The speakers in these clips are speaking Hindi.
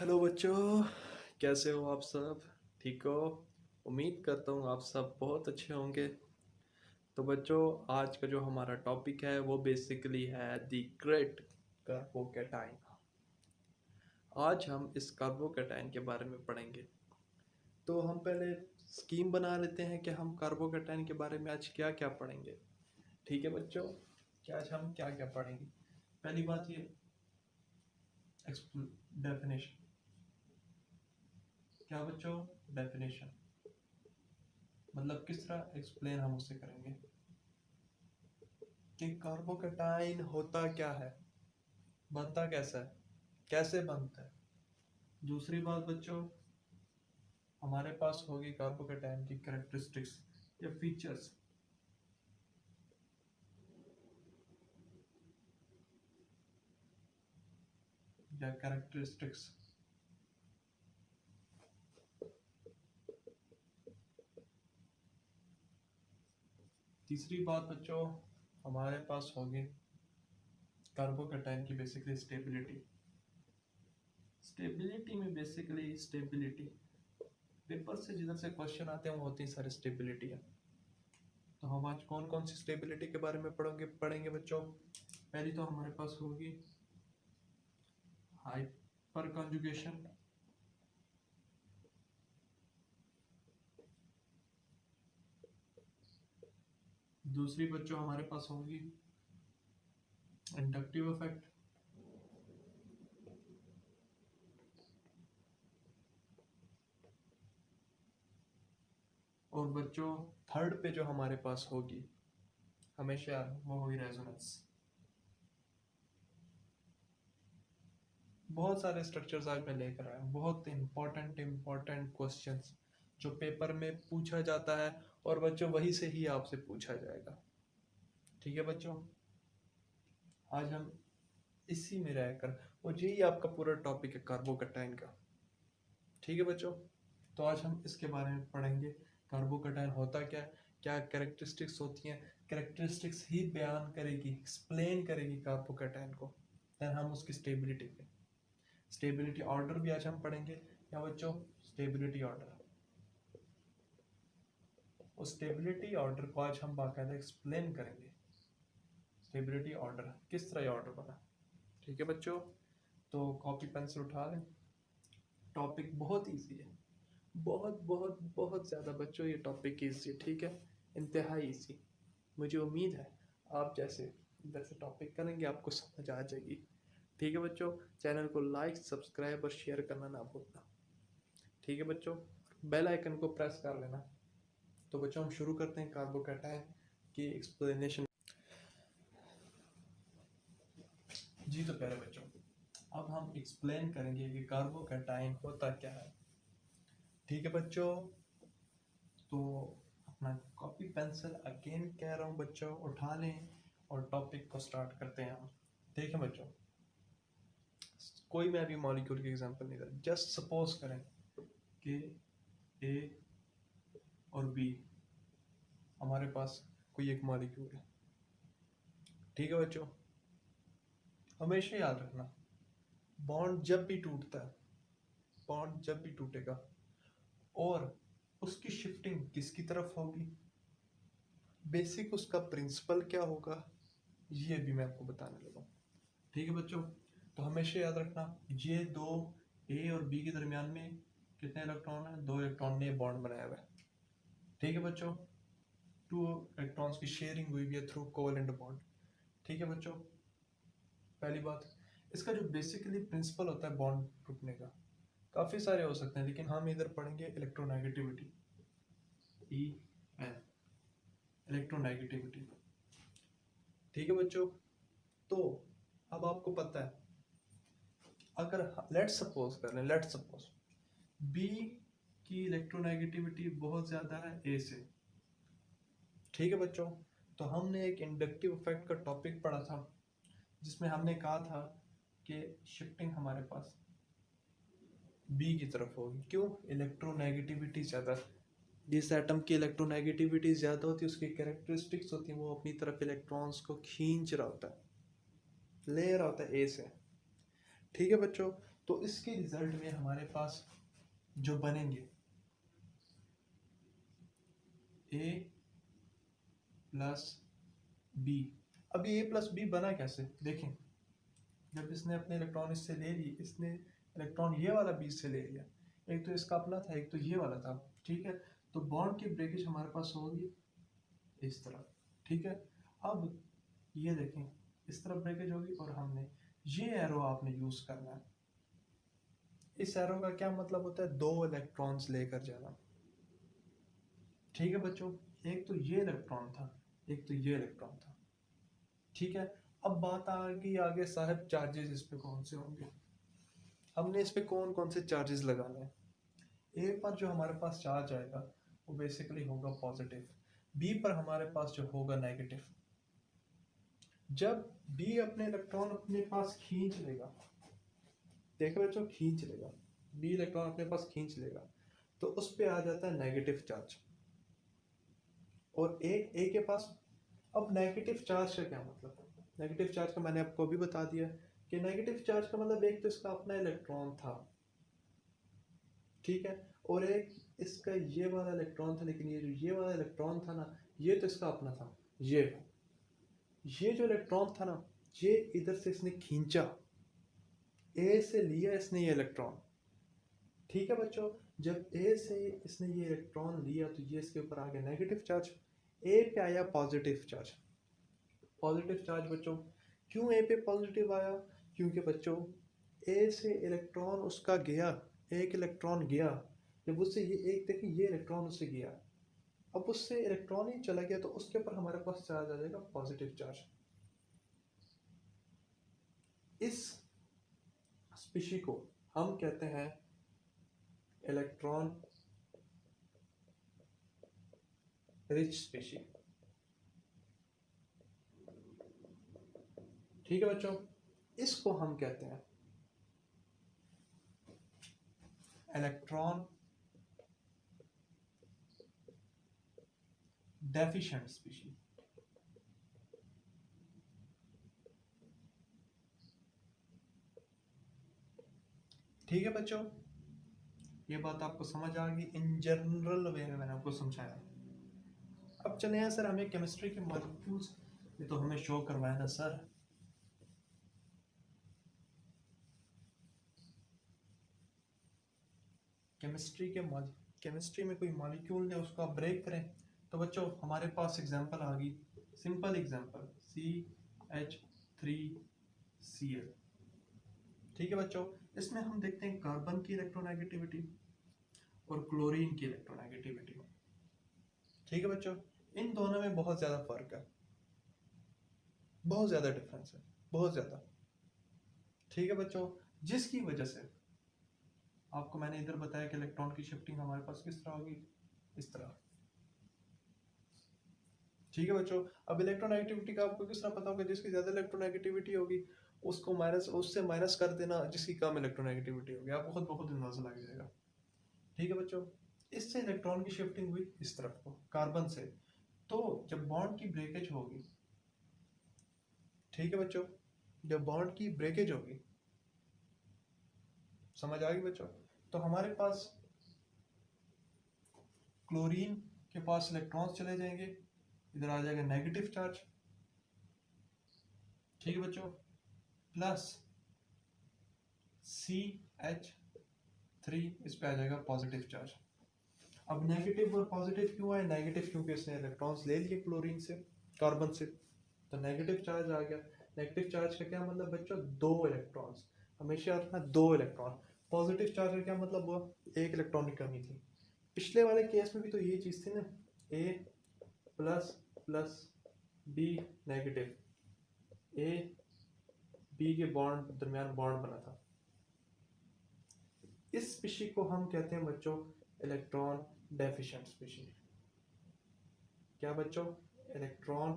हेलो बच्चों, कैसे हो आप सब? ठीक हो? उम्मीद करता हूँ आप सब बहुत अच्छे होंगे। तो बच्चों, आज का जो हमारा टॉपिक है वो बेसिकली है द ग्रेट कार्बोकेटाइन। आज हम इस कार्बोकेटाइन के बारे में पढ़ेंगे। तो हम पहले स्कीम बना लेते हैं कि हम कार्बोकेटाइन के बारे में आज क्या क्या पढ़ेंगे। ठीक है बच्चों, कि आज हम क्या क्या पढ़ेंगे। पहली बात ये डेफिनेशन। क्या बच्चों? डेफिनेशन मतलब किस तरह एक्सप्लेन हम उसे करेंगे कि कार्बोकेटाइन होता क्या है, बनता कैसा है, कैसे बनता है। दूसरी बात बच्चों, हमारे पास होगी कार्बोकेटाइन की कैरेक्टरिस्टिक्स या फीचर्स। या कैरेक्टरिस्टिक्स। तीसरी बात बच्चों, हमारे पास होगी कार्बोकेटाइन की बेसिकली स्टेबिलिटी। स्टेबिलिटी में बेसिकली स्टेबिलिटी पेपर से जिधर से क्वेश्चन आते हैं वो होती है सारी स्टेबिलिटी है। तो हम आज कौन कौन सी स्टेबिलिटी के बारे में पढ़ेंगे बच्चों। पहली तो हमारे पास होगी हाइपर कंजुगेशन। दूसरी बच्चों हमारे पास होगी इंडक्टिव इफेक्ट। और बच्चों थर्ड पे जो हमारे पास होगी हमेशा वो होगी रेजोनेंस। बहुत सारे स्ट्रक्चर्स आज मैं लेकर आया हूँ, बहुत इंपॉर्टेंट क्वेश्चंस जो पेपर में पूछा जाता है और बच्चों वही से ही आपसे पूछा जाएगा। ठीक है बच्चों, आज हम इसी में रहकर और यही आपका पूरा टॉपिक है कार्बोकेटाइन का। ठीक है बच्चों, तो आज हम इसके बारे में पढ़ेंगे कार्बोकेटाइन होता क्या है, क्या कैरेक्टरिस्टिक्स होती हैं। कैरेक्टरिस्टिक्स ही बयान करेगी, एक्सप्लेन करेगी कार्बोकेटाइन को। देन हम उसकी स्टेबिलिटी पे स्टेबिलिटी ऑर्डर भी आज हम पढ़ेंगे। या बच्चों स्टेबिलिटी ऑर्डर, उस स्टेबिलिटी ऑर्डर को आज हम बाकायदा एक्सप्लेन करेंगे। स्टेबिलिटी ऑर्डर किस तरह ऑर्डर बना। ठीक है बच्चों, तो कॉपी पेंसिल उठा लें। टॉपिक बहुत ईजी है, बहुत बहुत बहुत ज़्यादा बच्चों ये टॉपिक ईजी है। ठीक है, इंतहाई ईजी। मुझे उम्मीद है आप जैसे इधर से टॉपिक करेंगे आपको समझ आ जाएगी। ठीक है बच्चों, चैनल को लाइक सब्सक्राइब और शेयर करना ना भूलना। ठीक है बच्चों, बेल आइकन को प्रेस कर लेना। तो बच्चों हम शुरू करते हैं कार्बोकेटाइन की एक्सप्लेनेशन। जी तो प्यारे बच्चों, अब हम एक्सप्लेन करेंगे कि कार्बोकेटाइन होता क्या है। ठीक है बच्चों, तो अपना कॉपी पेंसिल अगेन कह रहा हूँ बच्चों उठा लें और टॉपिक को स्टार्ट करते हैं हम। ठीक है बच्चों, कोई मैं अभी मॉलिक्यूल की एग्जांपल नहीं दे, जस्ट सपोज करें कि ए और बी हमारे पास कोई एक मॉलिक्यूल है। ठीक है बच्चों, हमेशा याद रखना बॉन्ड जब भी टूटता है, बॉन्ड जब भी टूटेगा और उसकी शिफ्टिंग किसकी तरफ होगी, बेसिक उसका प्रिंसिपल क्या होगा, ये भी मैं आपको बताने लगा हूँ। ठीक है बच्चों, तो हमेशा याद रखना ये दो ए और बी के दरमियान में कितने इलेक्ट्रॉन है, दो इलेक्ट्रॉन ने बॉन्ड बनाया हुआ है। ठीक है बच्चों, टू इलेक्ट्रॉन्स की शेयरिंग हुई है थ्रू कोवेलेंट बॉन्ड। ठीक है बच्चों, पहली बात इसका जो बेसिकली प्रिंसिपल होता है बॉन्ड टूटने का, काफ़ी सारे हो सकते हैं लेकिन हम इधर पढ़ेंगे इलेक्ट्रोनेगेटिविटी। E N, electronegativity. ठीक है बच्चों, तो अब आपको पता है अगर लेट्स सपोज कर लें, लेट्स सपोज बी की इलेक्ट्रोनेगेटिविटी बहुत ज़्यादा है ए से। ठीक है बच्चों, तो हमने एक इंडक्टिव इफेक्ट का टॉपिक पढ़ा था जिसमें हमने कहा था कि शिफ्टिंग हमारे पास बी की तरफ होगी। क्यों? इलेक्ट्रोनेगेटिविटी ज़्यादा, जिस एटम की इलेक्ट्रोनेगेटिविटी ज़्यादा होती है उसकी कैरेक्टरिस्टिक्स होती है वो अपनी तरफ इलेक्ट्रॉन्स को खींच रहा होता है, ले रहा होता है ए से। ठीक है बच्चों, तो इसके रिजल्ट में हमारे पास जो बनेंगे ए प्लस बी। अब ये ए प्लस बी बना कैसे, देखें, जब इसने अपने इलेक्ट्रॉन इससे ले ली, इसने इलेक्ट्रॉन ये वाला बी से ले लिया, एक तो इसका अपना था, एक तो ये वाला था, ठीक है। तो बॉन्ड की ब्रेकेज हमारे पास होगी इस तरह, ठीक है। अब ये देखें, इस तरफ ब्रेकेज होगी और हमने ये एरो आपने यूज करना है। इस एरो का क्या मतलब होता है, दो इलेक्ट्रॉन्स लेकर जाना, ठीक है बच्चों। एक तो ये इलेक्ट्रॉन था, एक तो ये इलेक्ट्रॉन था, ठीक है। अब बात आ गई आगे साहब, चार्जेस इस पे कौन से होंगे, हमने इस पे कौन कौन से चार्जेस लगाने हैं। ए पर जो हमारे पास चार्ज आएगा वो बेसिकली होगा पॉजिटिव, बी पर हमारे पास जो होगा नेगेटिव। जब बी अपने इलेक्ट्रॉन अपने पास खींच लेगा, देखो बच्चों, खींच लेगा, बी इलेक्ट्रॉन अपने पास खींच लेगा, तो उस पे आ जाता है नेगेटिव चार्ज। और ए के पास, अब नेगेटिव चार्ज का क्या मतलब, नेगेटिव चार्ज का मैंने आपको अभी बता दिया कि नेगेटिव चार्ज का मतलब एक तो इसका अपना इलेक्ट्रॉन था, ठीक है, और एक इसका ये वाला इलेक्ट्रॉन था, लेकिन ये वाला इलेक्ट्रॉन था ना, ये तो इसका अपना था। ये जो इलेक्ट्रॉन था ना, ये इधर से इसने खींचा, ए से लिया इसने ये इलेक्ट्रॉन, ठीक है बच्चों। जब ए से इसने ये इलेक्ट्रॉन लिया तो ये इसके ऊपर आ गया नेगेटिव चार्ज, ए पे आया पॉजिटिव चार्ज। पॉजिटिव चार्ज बच्चों, क्यों ए पे पॉजिटिव आया, क्योंकि बच्चों ए से इलेक्ट्रॉन उसका गया, एक इलेक्ट्रॉन गया, जब उससे ये एक, देखिए ये इलेक्ट्रॉन उससे गया, अब उससे इलेक्ट्रॉन ही चला गया, तो उसके ऊपर हमारे पास चार्ज आ जाएगा पॉजिटिव चार्ज। इस स्पीशी को हम कहते हैं इलेक्ट्रॉन रिच स्पीशी, ठीक है बच्चों। इसको हम कहते हैं इलेक्ट्रॉन डेफिशिएंट स्पीशी, ठीक है बच्चों। ये बात आपको समझ आ गई, इन जनरल वे में मैंने आपको समझाया। अब चले हैं सर, हमें केमिस्ट्री के मॉलिक्यूल्स, ये तो हमें शो करवाया ना सर। केमिस्ट्री में कोई मॉलिक्यूल ने उसको आप ब्रेक करें, तो बच्चों हमारे पास एग्जांपल आ गई, सिंपल एग्जांपल CH3Cl, ठीक है बच्चों। इसमें हम देखते हैं कार्बन की इलेक्ट्रोनेगेटिविटी और क्लोरीन की इलेक्ट्रोनेगेटिविटी, ठीक है बच्चों। इन दोनों में बहुत ज़्यादा फर्क है, बहुत ज़्यादा डिफरेंस है, बहुत ज़्यादा, ठीक है बच्चों। जिसकी वजह से आपको मैंने इधर बताया कि इलेक्ट्रॉन की शिफ्टिंग हमारे पास किस तरह होगी, इस तरह, ठीक है बच्चों। अब इलेक्ट्रोनेगेटिविटी का आपको किस तरह पता होगा, जिसकी ज़्यादा इलेक्ट्रोनेगेटिविटी होगी उसको माइनस, उससे माइनस कर देना जिसकी कम इलेक्ट्रोनेगेटिविटी होगी, आपको खुद ब खुद अंदाजा लग जाएगा, ठीक है बच्चों। इससे इलेक्ट्रॉन की शिफ्टिंग हुई इस तरफ को कार्बन से, तो जब बॉन्ड की ब्रेकेज होगी, ठीक है बच्चों, जब बॉन्ड की ब्रेकेज होगी, समझ आ गई बच्चों, तो हमारे पास क्लोरीन के पास इलेक्ट्रॉन्स चले जाएंगे, इधर आ जाएगा नेगेटिव चार्ज, ठीक है बच्चों, प्लस CH3 इस पे आ जाएगा पॉजिटिव चार्ज। अब नेगेटिव और पॉजिटिव क्यों आए, नेगेटिव क्योंकि इसने इलेक्ट्रॉन्स ले लिए क्लोरीन से, कार्बन से, तो नेगेटिव चार्ज आ गया। नेगेटिव चार्ज का क्या मतलब बच्चों, दो इलेक्ट्रॉन्स, हमेशा रखना दो इलेक्ट्रॉन। पॉजिटिव चार्ज का क्या मतलब हुआ, एक इलेक्ट्रॉन की कमी थी। पिछले वाले केस में भी तो यही चीज़ थी ना, A plus plus B negative, A B के बॉन्ड दरमियान बॉन्ड बना था। इस स्पीशी को हम कहते हैं बच्चों इलेक्ट्रॉन डेफिशिएंट स्पीशी। क्या बच्चों, इलेक्ट्रॉन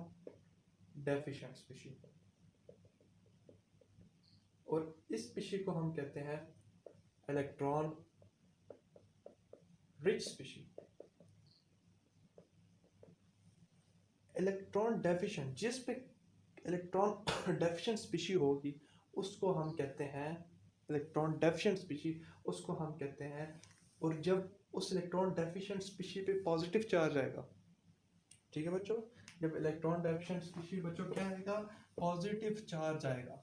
डेफिशिएंट स्पीशी। और इस स्पीशी को हम कहते हैं electron rich species. Electron deficient, जिस पे इलेक्ट्रॉन डेफिशिएंट स्पीशी होगी उसको हम कहते हैं इलेक्ट्रॉन डेफिशिएंट स्पीशीज, उसको हम कहते हैं। और जब उस इलेक्ट्रॉन डेफिशिएंट स्पीशीज पे पॉजिटिव चार्ज आएगा, ठीक है बच्चों, जब इलेक्ट्रॉन डेफिशिएंट स्पीशीज बच्चों क्या आएगा, पॉजिटिव चार्ज आएगा।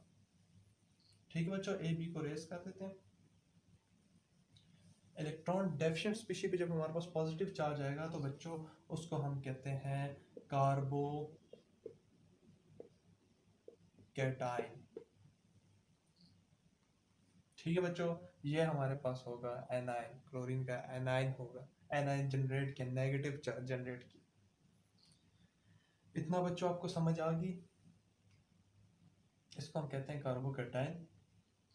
ठीक है बच्चों, ए बी को रेस कर देते हैं। इलेक्ट्रॉन डेफिशिएंट स्पीशीज पे जब हमारे पास पॉजिटिव चार्ज आएगा तो बच्चों उसको हम कहते हैं कार्बो कैटाइन। ठीक है बच्चों, ये हमारे पास होगा एनाइन, क्लोरीन का एनाइन होगा, एनाइन जनरेट किया, नेगेटिव चार्ज जनरेट किया। इतना बच्चों आपको समझ आ गई, इसको हम कहते हैं कार्बोकैटायन।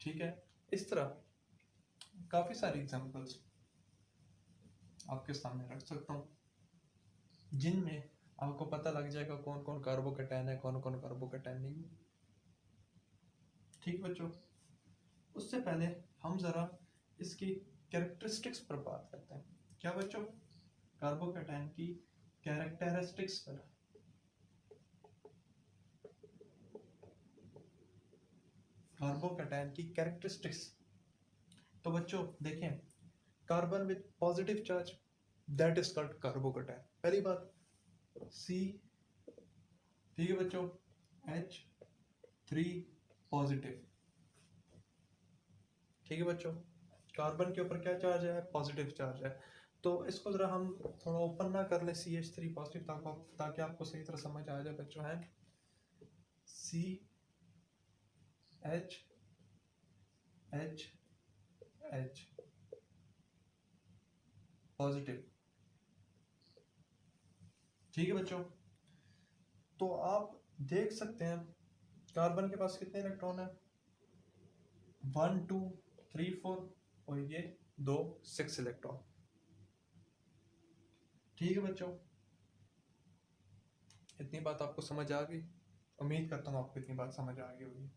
ठीक है, इस तरह काफी सारी एग्जांपल्स आपके सामने रख सकता हूँ जिनमें आपको पता लग जाएगा कौन कौन कार्बोकैटायन है, कौन कौन कार्बोकैटायन नहीं है। ठीक बच्चों, उससे पहले हम जरा इसकी कैरेक्टरिस्टिक्स पर बात करते हैं। क्या बच्चों, कार्बोकैटायन की कैरेक्टरिस्टिक्स पर। कार्बोकैटायन की कैरेक्टरिस्टिक्स, तो बच्चों देखें, carbon with positive charge that is called carbocation. पहली बात C, ठीक है बच्चों, H3 पॉजिटिव। ठीक है बच्चों, कार्बन के ऊपर क्या चार्ज है, पॉजिटिव चार्ज है। तो इसको जरा हम थोड़ा ओपन ना कर लें, CH3 पॉजिटिव, ताकि आपको सही तरह समझ आ जाए बच्चों। है CH पॉजिटिव। ठीक है बच्चों, तो आप देख सकते हैं कार्बन के पास कितने इलेक्ट्रॉन है, 1 2 3 4, और ये 2 6 इलेक्ट्रॉन। ठीक है बच्चों, इतनी बात आपको समझ आ गई, उम्मीद करता हूँ आपको इतनी बात समझ आ गई होगी।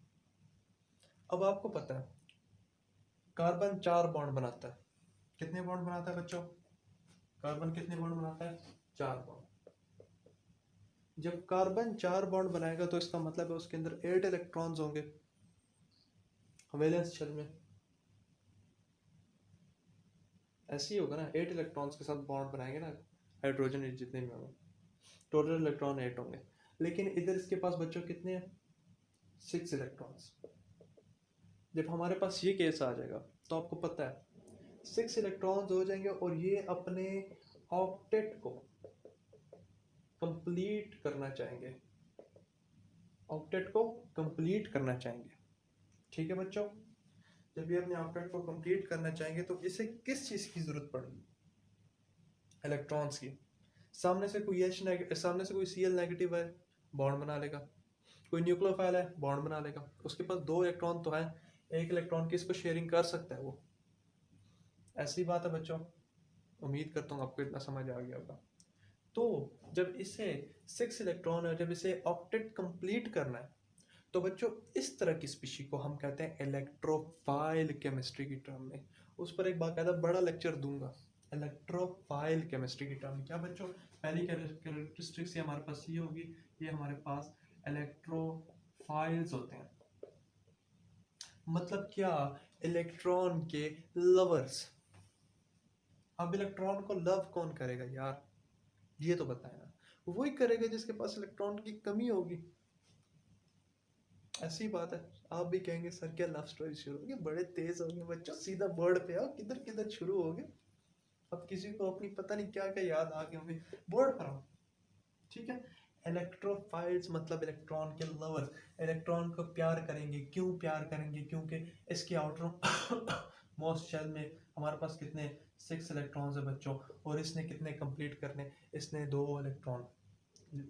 अब आपको पता है कार्बन 4 बॉन्ड बनाता है। कितने बॉन्ड बनाता है बच्चों, कार्बन कितने बॉन्ड बनाता है, 4 बॉन्ड। जब कार्बन 4 बॉन्ड बनाएगा तो इसका मतलब है उसके अंदर 8 इलेक्ट्रॉन्स होंगे वैलेंस शेल में। ऐसे ही होगा ना, 8 इलेक्ट्रॉन्स के साथ बॉन्ड बनाएंगे ना, हाइड्रोजन जितने भी होंगे, टोटल इलेक्ट्रॉन 8 होंगे। लेकिन इधर इसके पास बच्चों कितने हैं, 6 इलेक्ट्रॉन्स। जब हमारे पास ये केस आ जाएगा तो आपको पता है 6 इलेक्ट्रॉन्स हो जाएंगे और ये अपने ऑक्टेट को कंप्लीट करना चाहेंगे, ऑक्टेट को कंप्लीट करना चाहेंगे। ठीक है बच्चों, जब ये अपने ऑक्टेट को कंप्लीट करना चाहेंगे तो इसे किस चीज की जरूरत पड़ेगी, इलेक्ट्रॉन्स की। सामने से कोई Cl नेगेटिव है, बॉन्ड बना लेगा। कोई न्यूक्लियोफाइल है, बॉन्ड बना लेगा। उसके पास 2 इलेक्ट्रॉन तो है, एक इलेक्ट्रॉन की इसको शेयरिंग कर सकता है वो। ऐसी बात है बच्चों, उम्मीद करता हूँ आपको इतना समझ आ गया होगा। तो जब इसे 6 इलेक्ट्रॉन है, जब इसे ऑक्टेट कंप्लीट करना है तो बच्चों इस तरह की स्पीशी को हम कहते हैं इलेक्ट्रोफाइल केमिस्ट्री की टर्म में। उस पर एक बाकायदा बड़ा लेक्चर दूंगा, इलेक्ट्रोफाइल केमिस्ट्री की टर्म में। क्या बच्चों, पहली कैरेक्टरिस्टिक्स हमारे पास ये होगी, ये हमारे पास इलेक्ट्रोफाइल्स होते हैं। मतलब क्या, इलेक्ट्रॉन के लवर्स। अब इलेक्ट्रॉन को लव कौन करेगा यार, ये तो बताया ना, वही करेगा जिसके पास इलेक्ट्रॉन की कमी होगी। ऐसी बात है, आप भी कहेंगे सर क्या लव स्टोरी शुरू होगी, बड़े तेज हो गए बच्चों, सीधा बोर्ड पे आओ, किधर किधर शुरू हो गए। अब किसी को अपनी पता नहीं क्या क्या याद आ गए होंगे, बोर्ड पर आओ। ठीक है, इलेक्ट्रोफाइल्स मतलब इलेक्ट्रॉन के लवर, इलेक्ट्रॉन को प्यार करेंगे। क्यों प्यार करेंगे, क्योंकि इसके आउटर मोस्ट शेल में हमारे पास कितने 6 इलेक्ट्रॉन्स है बच्चों, और इसने कितने कंप्लीट करने, इसने 2 इलेक्ट्रॉन,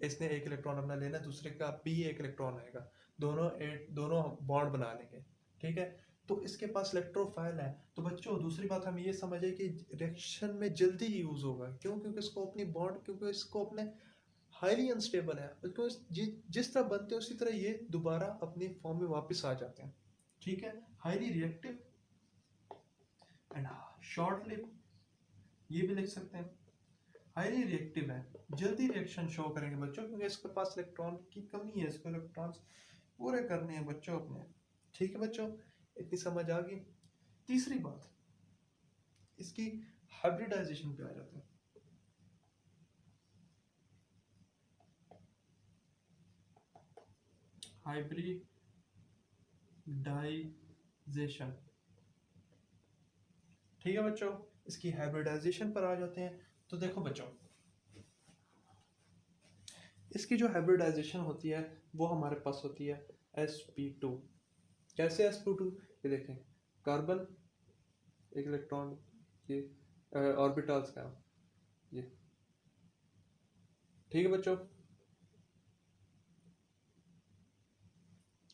इसने 1 इलेक्ट्रॉन अपना लेना, दूसरे का भी 1 इलेक्ट्रॉन आएगा, दोनों बॉन्ड बना लेंगे। ठीक है, तो इसके पास इलेक्ट्रोफाइल है। तो बच्चों दूसरी बात हम ये समझे कि रिएक्शन में जल्दी यूज होगा। क्यों, क्योंकि इसको अपनी बॉन्ड, क्योंकि इसको अपने हाईली अनस्टेबल है, उसको जिस तरह बनते हैं उसी तरह ये दोबारा अपनी फॉर्म में वापस आ जाते हैं। ठीक है, highly reactive and short live, ये भी लिख सकते हैं। हाईली रिएक्टिव है, जल्दी रिएक्शन शो करेंगे बच्चों, क्योंकि इसके पास इलेक्ट्रॉन की कमी है, इसको इलेक्ट्रॉन्स पूरे करने हैं बच्चों अपने। ठीक है बच्चों, इतनी समझ आ गई। तीसरी बात, इसकी हाइब्रिडाइजेशन पे आ जाते हैं। हाइब्रिडाइजेशन, ठीक है बच्चों, इसकी हाइब्रिडाइजेशन पर आ जाते हैं। तो देखो बच्चों, इसकी जो हाइब्रिडाइजेशन होती है वो हमारे पास होती है sp2। कैसे sp2? ये देखें, कार्बन एक इलेक्ट्रॉन, ये ऑर्बिटल्स का, ये ठीक है बच्चों,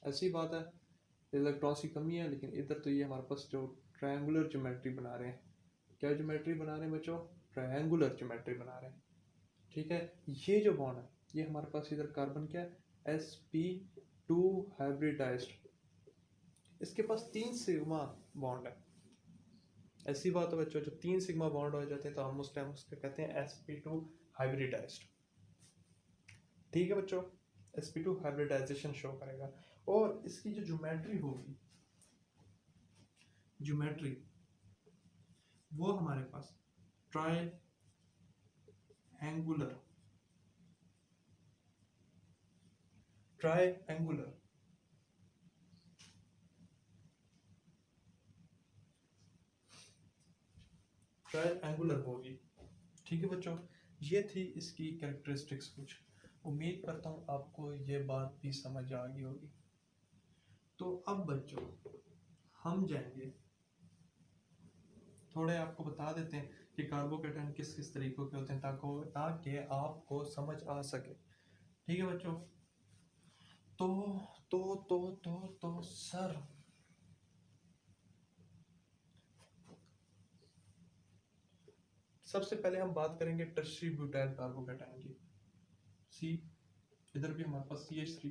ऐसी बात है, इलेक्ट्रॉन्स की कमी है, लेकिन इधर तो ये हमारे पास जो ट्रायंगुलर ज्योमेट्री बना रहे हैं, क्या ज्योमेट्री बना रहे हैं बच्चों? ट्रायंगुलर ज्योमेट्री बना रहे हैं, ठीक है। ये जो बॉन्ड है ये हमारे पास इधर कार्बन क्या है, sp2 हाइब्रिडाइज्ड, इसके पास 3 सिग्मा बॉन्ड है। ऐसी बात है बच्चों, जब 3 सिग्मा बॉन्ड हो जाते हैं तो हम उस टाइम उसको कहते हैं sp2 हाइब्रिडाइज्ड, ठीक है बच्चों। sp2 हाइब्रिडाइजेशन शो करेगा। और इसकी जो ज्योमेट्री होगी, ज्योमेट्री वो हमारे पास ट्रायंगुलर, ट्रायंगुलर ट्रायंगुलर होगी, ठीक है बच्चों। ये थी इसकी कैरेक्टरिस्टिक्स कुछ। उम्मीद करता हूँ आपको ये बात भी समझ आ गई होगी। तो अब बच्चों हम जाएंगे, थोड़े आपको बता देते हैं कि कार्बोकेटाइन किस किस तरीकों के होते हैं, ताकि आपको समझ आ सके, ठीक है बच्चों। तो सर, सबसे पहले हम बात करेंगे टर्शरी ब्यूटाइल कार्बोकेटाइन की। सी, इधर भी हमारे पास CH3,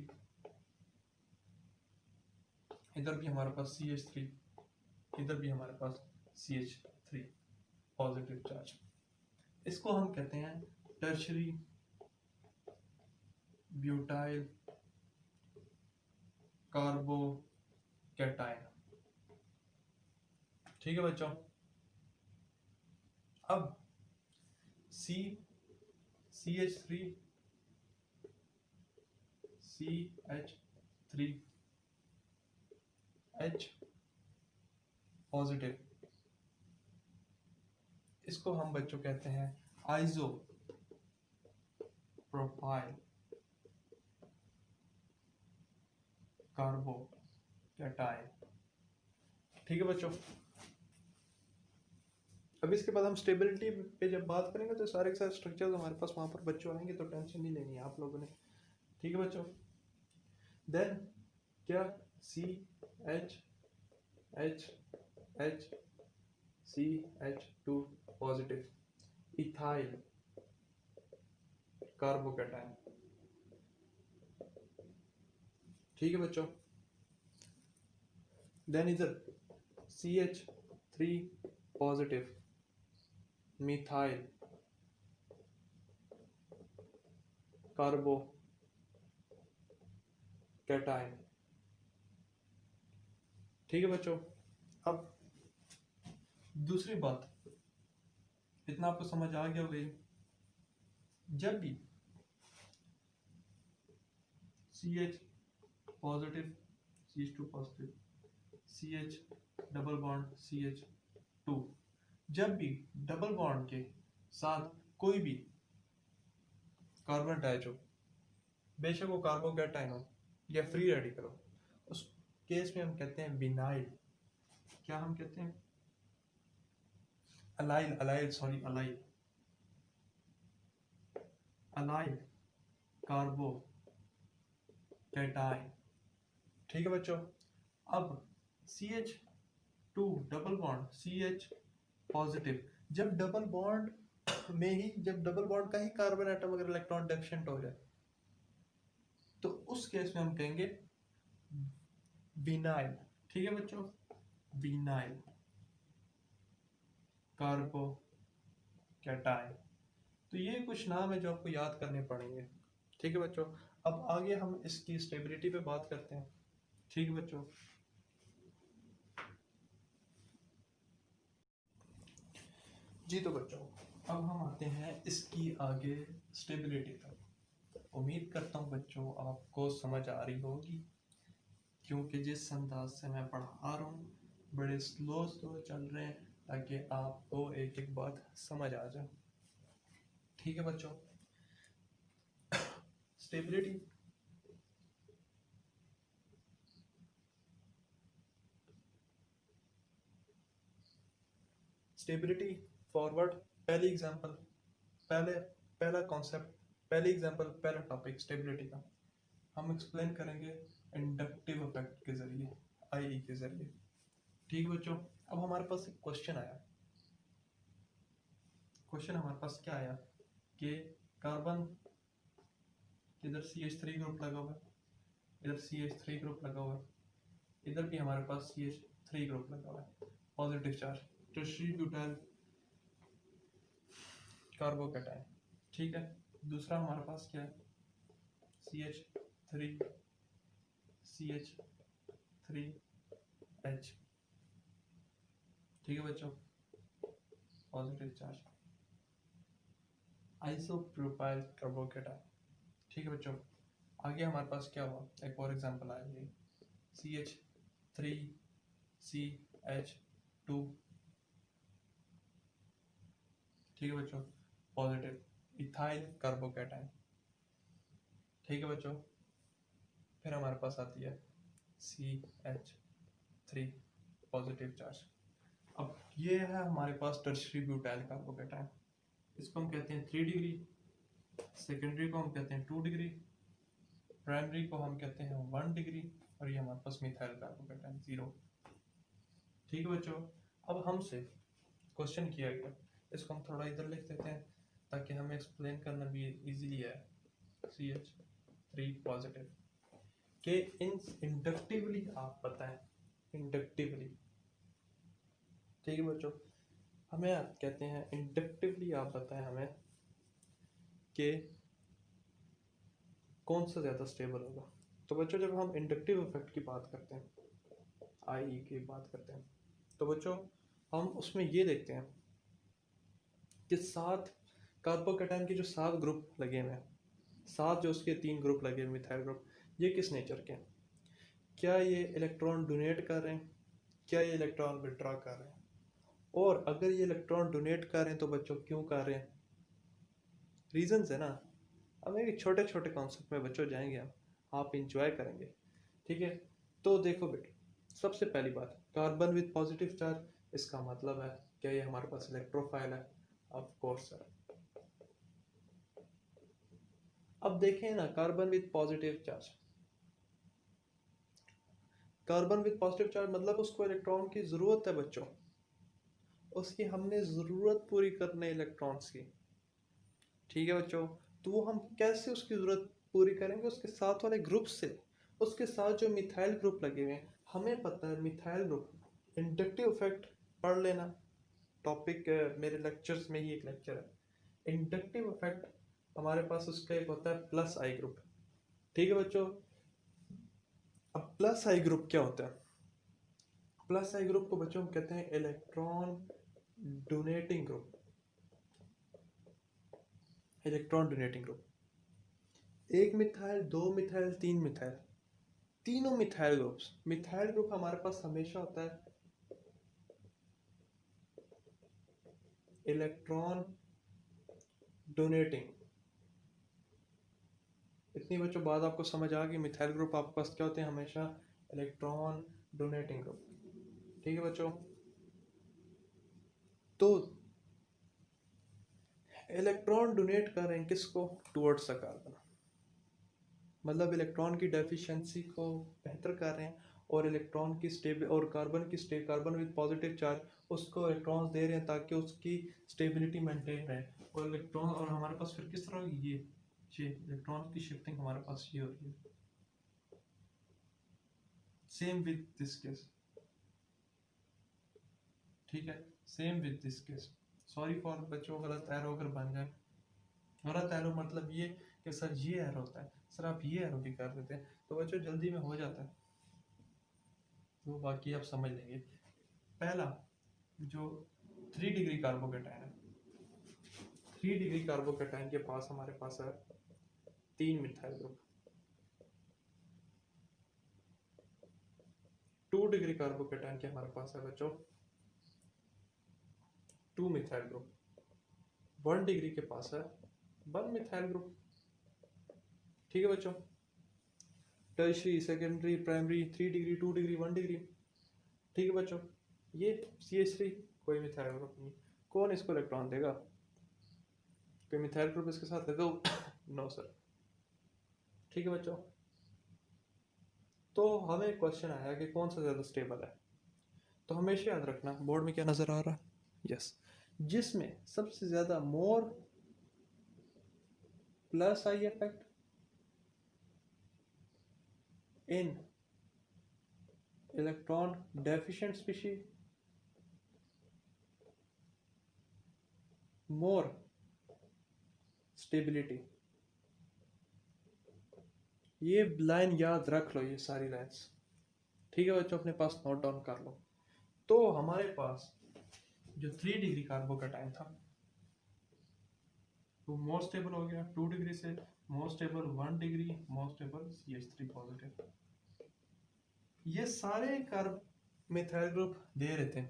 इधर भी हमारे पास CH3, इधर भी हमारे पास CH3 पॉजिटिव चार्ज। इसको हम कहते हैं टर्शरी ब्यूटाइल कार्बोकेटाइन, ठीक है बच्चों। अब CH3 H पॉजिटिव, इसको हम बच्चों कहते हैं आइसो प्रोपाइल कार्बोकेटाइन, ठीक है बच्चों। अब इसके बाद हम स्टेबिलिटी पे जब बात करेंगे तो सारे के सारे स्ट्रक्चर्स हमारे पास वहाँ पर बच्चों आएंगे, तो टेंशन नहीं लेनी है आप लोगों ने, ठीक है बच्चों। देन क्या, CH2 पॉजिटिव इथाइल कार्बोकेटाइन, ठीक है बच्चों। देन इधर CH3 पॉजिटिव मिथाइल कार्बोकेटाइन, ठीक है बच्चों। अब दूसरी बात, इतना आपको समझ आ गया होगा, जब भी CH positive CH2 positive CH double bond CH2, जब भी डबल बॉन्ड के साथ कोई भी कार्बन अटैच हो, बेशक वो कार्बोकेटाइन हो या फ्री रेडिकल हो, उस केस में हम कहते हैं विनाइल, क्या हम कहते हैं, अलाइल, अलाइल कार्बोकेटाइन, ठीक है बच्चों। अब CH2 double bond CH positive, जब डबल बॉन्ड में ही, जब डबल बॉन्ड का ही कार्बन एटम अगर इलेक्ट्रॉन डेफिशिएंट हो जाए तो उस केस में हम कहेंगे विनाइल, ठीक है बच्चों, विनाइल कार्बोकेटाइन। तो ये कुछ नाम है जो आपको याद करने पड़ेंगे, ठीक है बच्चों। अब आगे हम इसकी स्टेबिलिटी पे बात करते हैं, ठीक है बच्चों। जी तो बच्चों, अब हम आते हैं इसकी आगे स्टेबिलिटी तक। उम्मीद करता हूँ बच्चों आपको समझ आ रही होगी, क्योंकि जिस अंदाज से मैं पढ़ा रहा हूँ बड़े स्लो स्लो चल रहे हैं, ताकि आपको एक एक बात समझ आ जाए। ठीक है बच्चों, स्टेबिलिटी स्टेबिलिटी फॉरवर्ड, पहली एग्जांपल, पहला कॉन्सेप्ट, पहली एग्जांपल, पहला टॉपिक स्टेबिलिटी का हम एक्सप्लेन करेंगे इंडक्टिव इफेक्ट के जरिए, आई के जरिए। ठीक बच्चों, अब हमारे पास एक क्वेश्चन आया। क्वेश्चन हमारे पास क्या आया कि कार्बन, इधर CH3 ग्रुप लगा हुआ है, इधर CH3 ग्रुप लगा हुआ है, इधर भी हमारे पास CH3 ग्रुप लगा हुआ है, positive charge, tertiary butyl carbocation. ठीक है, दूसरा हमारे पास क्या है, CH3 CH3H। ठीक है बच्चों, पॉजिटिव चार्ज, आइसोप्रोपाइल कार्बोकैटायन। ठीक है बच्चों, आगे हमारे पास क्या हुआ, एक और एग्जांपल आ गई, CH3CH2। ठीक है बच्चों, पॉजिटिव इथाइल कार्बोकैटायन। ठीक है बच्चों, फिर हमारे पास आती है CH3 पॉजिटिव चार्ज। अब ये है हमारे पास टर्शियरी ब्यूटाइल कार्बोकैटायन, इसको हम कहते हैं 3 डिग्री, सेकेंडरी को हम कहते हैं 2 डिग्री, प्राइमरी को हम कहते हैं 1 डिग्री, और ये हमारे पास मिथाइल कार्बोकैटायन 0। ठीक है बच्चों, अब हमसे क्वेश्चन किया गया, इसको हम थोड़ा इधर लिख देते हैं ताकि हमें एक्सप्लेन करना भी इजीली है। CH3 पॉजिटिव के इन इंडक्टिवली आप बताएं, इंडक्टिवली। ठीक है बच्चों, हमें आप कहते हैं इंडक्टिवली आप बताएं हमें कि कौन सा ज़्यादा स्टेबल होगा। तो बच्चों, जब हम इंडक्टिव इफेक्ट की बात करते हैं, आई की बात करते हैं, तो बच्चों हम उसमें ये देखते हैं कि 7 कार्बोकैटायन के जो 7 ग्रुप लगे हुए हैं, 7 जो उसके 3 ग्रुप लगे हुए मिथाइल ग्रुप, ये किस नेचर के हैं? क्या ये इलेक्ट्रॉन डोनेट कर रहे हैं, क्या ये इलेक्ट्रॉन विड्रॉ कर रहे हैं? और अगर ये इलेक्ट्रॉन डोनेट कर रहे हैं तो बच्चों क्यों कर रहे हैं? रीजंस है ना। अब एक छोटे छोटे कॉन्सेप्ट में बच्चों जाएंगे हम, आप इंजॉय करेंगे। ठीक है, तो देखो बेटे, सबसे पहली बात, कार्बन विद पॉजिटिव चार्ज, इसका मतलब है क्या ये हमारे पास इलेक्ट्रोफाइल है? Of course sir. अब देखें ना, carbon with positive charge, carbon with positive charge मतलब उसको इलेक्ट्रॉन की जरूरत है बच्चों, उसकी हमने जरूरत पूरी करनी है इलेक्ट्रॉन्स की। ठीक है बच्चों, तो वो हम कैसे उसकी जरूरत पूरी करेंगे? उसके साथ वाले ग्रुप से, उसके साथ जो मिथाइल ग्रुप लगे हुए हैं, हमें पता है मिथाइल ग्रुप, इंडक्टिव इफेक्ट पढ़ लेना, टॉपिक मेरे लेक्चर्स में ही एक लेक्चर है इंडक्टिव इफेक्ट। हमारे पास उसका एक होता है प्लस आई ग्रुप। ठीक है बच्चों, अब प्लस आई ग्रुप क्या होता है? प्लस आई ग्रुप को बच्चों हम कहते हैं electron donating group, electron donating group. एक मिथाइल, दो मिथाइल, तीन मिथाइल, तीनों मिथाइल ग्रुप्स, मिथाइल ग्रुप हमारे पास हमेशा होता है इलेक्ट्रॉन डोनेटिंग। इतनी बच्चों बात आपको समझ आ गई, मिथाइल ग्रुप आपके पास क्या होते हैं? हमेशा इलेक्ट्रॉन डोनेटिंग ग्रुप। ठीक है बच्चों, तो इलेक्ट्रॉन डोनेट कर रहे हैं किसको? टुवर्ड्स द कार्बन, मतलब इलेक्ट्रॉन की डेफिशिएंसी को बेहतर कर रहे हैं, और इलेक्ट्रॉन की स्टेबल और कार्बन विद पॉजिटिव चार्ज, उसको इलेक्ट्रॉन्स दे रहे हैं ताकि उसकी स्टेबिलिटी मेंटेन रहे। और इलेक्ट्रॉन, और हमारे पास फिर किस तरह ये इलेक्ट्रॉन की शिफ्टिंग हमारे पास ये हो रही है। सेम विद दिस केस, ठीक है, same with this case. Sorry for बच्चों, गलत एरो अगर बन जाए, गलत एरो मतलब ये कि सर ये एरो होता है, सर आप ये एरो भी कर देते हैं, तो बच्चों जल्दी में हो जाता है, तो बाकी आप समझ लेंगे। पहला जो 3 डिग्री कार्बोकैटायन है, 3 डिग्री कार्बोकेटाइन के पास हमारे पास है 3 मिथाइल ग्रुप। 2 डिग्री कार्बोकेटाइन के हमारे पास है बच्चों 2 मिथाइल ग्रुप। 1 डिग्री के पास है 1 मिथाइल ग्रुप। ठीक है बच्चों, tertiary, secondary, primary, 3 degree, 2 degree, 1 degree. ठीक है बच्चों, ये CH3 कोई मिथाइल ग्रुप नहीं। कौन इसको इलेक्ट्रॉन देगा? कोई मिथाइल ग्रुप इसके साथ है तो नो सर। ठीक है बच्चों, तो हमें क्वेश्चन आया कि कौन सा ज़्यादा स्टेबल है। तो हमेशा याद रखना, बोर्ड में क्या नज़र आ रहा है, यस, जिसमें सबसे ज़्यादा more plus I effect in electron deficient species, more stability. ये लाइन याद रख लो, ये सारी लाइन्स। ठीक है बच्चों, अपने पास नोट डाउन कर लो। तो हमारे पास जो 3 डिग्री कार्बोकेटाइन था वो मोर स्टेबल हो गया 2 डिग्री से, more stable 1 degree, more stable CH3 positive. ये सारे कार्ब मिथाइल ग्रुप दे रहे थे,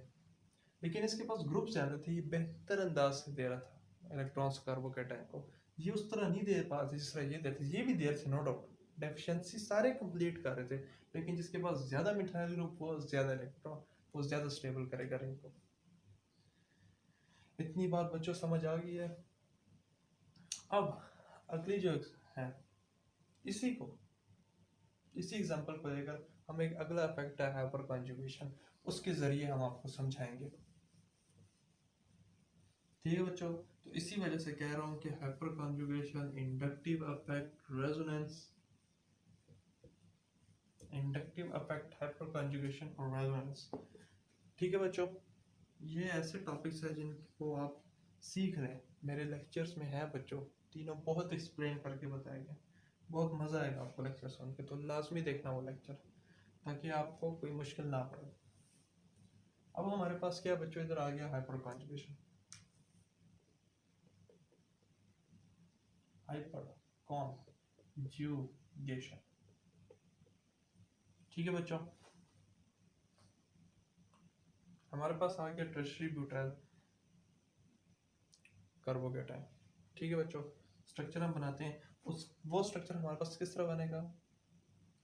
लेकिन इसके पास ग्रुप ज्यादा थे, ये बेहतर अंदाज से दे रहा था इलेक्ट्रॉन्स कार्बोकेटाइन को। ये उस तरह नहीं दे पाते जिस तरह ये देते, ये भी दे रहे थे नो डाउट, डेफिशिएंसी सारे कंप्लीट कर रहे थे, लेकिन जिसके पास ज्यादा मिथाइल ग्रुप वो ज्यादा इलेक्ट्रॉन, वो ज्यादा स्टेबल करेगा रिंग को। इतनी बात बच्चों समझ आ गई है। अब अगली जो है, इसी एग्जांपल को लेकर हम एक अगला इफेक्ट है हाइपर कॉन्जुगेशन, उसके जरिए हम आपको समझाएंगे। ठीक है बच्चों, तो इसी वजह से कह रहा हूं कि hyper conjugation, inductive effect, resonance, inductive effect, hyper conjugation और रेजोनेंस। ठीक है बच्चों, ये ऐसे टॉपिक्स हैं जिनको आप सीख रहे हैं, मेरे लेक्चर्स में है बच्चों, तीनों बहुत एक्सप्लेन करके बताए गए। बहुत मज़ा आएगा आपको लेक्चर सुन के, तो लाजमी देखना वो लेक्चर, ताकि आपको कोई मुश्किल ना पड़े। अब हमारे पास क्या बच्चों, इधर आ गया हाइपर कॉन्जुगेशन। Hyper conjugation. ठीक है बच्चों, हमारे पास आ गया टर्शियरी ब्यूटाइल कार्बोकेटाइन। ठीक है बच्चों, स्ट्रक्चर हम बनाते हैं, वो स्ट्रक्चर हमारे पास किस तरह बनेगा?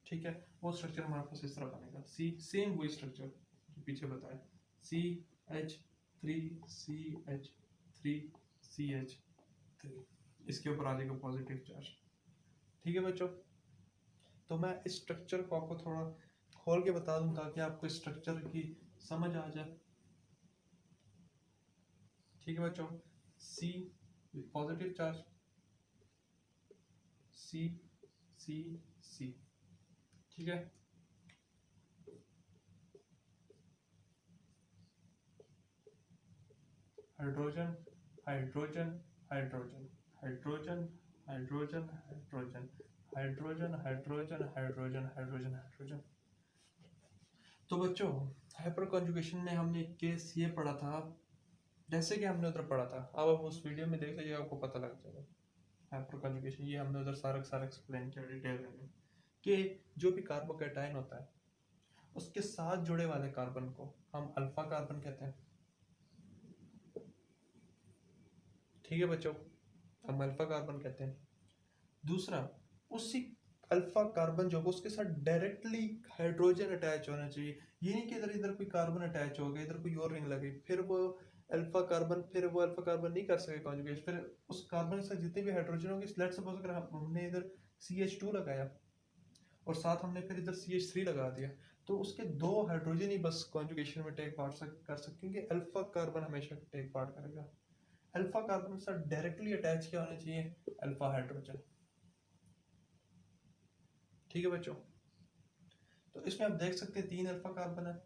ठीक है, वो स्ट्रक्चर हमारे पास इस तरह बनेगा, सेम वही स्ट्रक्चर जो पीछे बताया, CH3CH3CH3, इसके ऊपर आ जाएगा पॉजिटिव चार्ज। ठीक है बच्चों, तो मैं इस स्ट्रक्चर को आपको थोड़ा खोल के बता दूं ताकि आपको इस स्ट्रक्चर की समझ आ जाए। ठीक है बच्चों, C positive charge, C C C। ठीक है, hydrogen hydrogen hydrogen hydrogen hydrogen hydrogen hydrogen hydrogen hydrogen hydrogen hydrogen. तो बच्चों, हाइपर कॉन्जुगेशन में हमने एक केस ये पढ़ा था, जैसे कि हमने उधर पढ़ा था, अब आप उस वीडियो में देख लीजिए, आपको पता लग जाएगा। हाइपर कॉन्जुगेशन ये हमने उधर सारा एक्सप्लेन किया डिटेल में, कि जो भी कार्बोकेटाइन होता है उसके साथ जुड़े वाले कार्बन को हम अल्फा कार्बन कहते हैं। ठीक है बच्चों, हम अल्फा कार्बन कहते हैं। दूसरा, उसी अल्फा कार्बन जो उसके साथ डायरेक्टली हाइड्रोजन अटैच होना चाहिए, ये नहीं कि इधर इधर कोई कार्बन अटैच हो गया, इधर कोई और रिंग लगी, फिर वो अल्फा कार्बन नहीं कर सके कॉन्जुगेशन, फिर उस कार्बन के साथ जितने भी हाइड्रोजन होंगे, लेट्स सपोज अगर हमने इधर CH2 लगाया और साथ हमने फिर इधर CH3 लगा दिया, तो उसके 2 हाइड्रोजन ही बस कॉन्जुगेशन में टेक पार्ट कर सकेंगे, अल्फा कार्बन हमेशा टेक पार्ट करेगा। अल्फा कार्बन के साथ डायरेक्टली अटैच क्या होना चाहिए? Alpha hydrogen. ठीक है बच्चों, तो इसमें आप देख सकते हैं 3 अल्फा कार्बन है